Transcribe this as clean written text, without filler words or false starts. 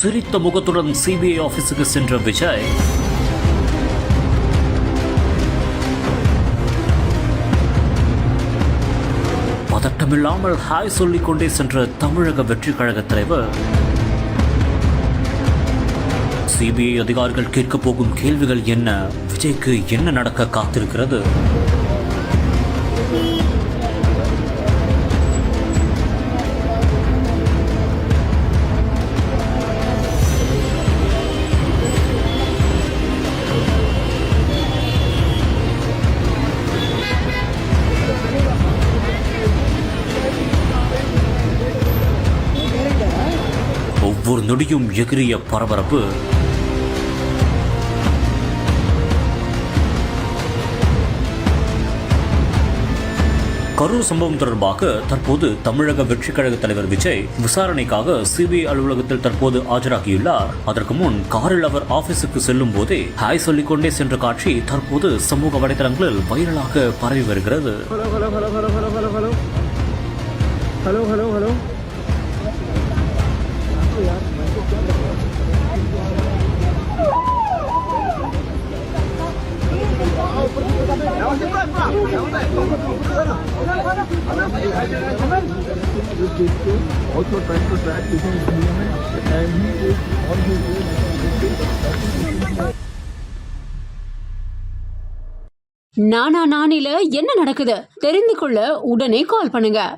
சிரித்த முகத்துடன் சிபிஐ ஆபீஸுக்கு சென்ற விஜய் பதட்டமில்லாமல் ஹாய் சொல்லிக் கொண்டே சென்ற தமிழக வெற்றி கழக தலைவர் சிபிஐ அதிகாரிகள் கேட்கப் போகும் கேள்விகள் என்ன? விஜய்க்கு என்ன நடக்க காத்திருக்கிறது? ஒவ்வொரு நொடியும் எகிரிய பரபரப்பு. கரூர் சம்பவம் தொடர்பாக தற்போது தமிழக வெற்றி கழக தலைவர் விஜய் விசாரணைக்காக சிபிஐ அலுவலகத்தில் தற்போது ஆஜராகியுள்ளார். அதற்கு முன் காரில் அவர் ஆபீஸுக்கு செல்லும் போதே ஹாய் சொல்லிக்கொண்டே சென்ற காட்சி தற்போது சமூக வலைதளங்களில் வைரலாக பரவி வருகிறது. Also trying to track within his movement, and he is on his way. நானா நானில என்ன நடக்குது தெரிந்து கொள்ள உடனே கால் பண்ணுங்க.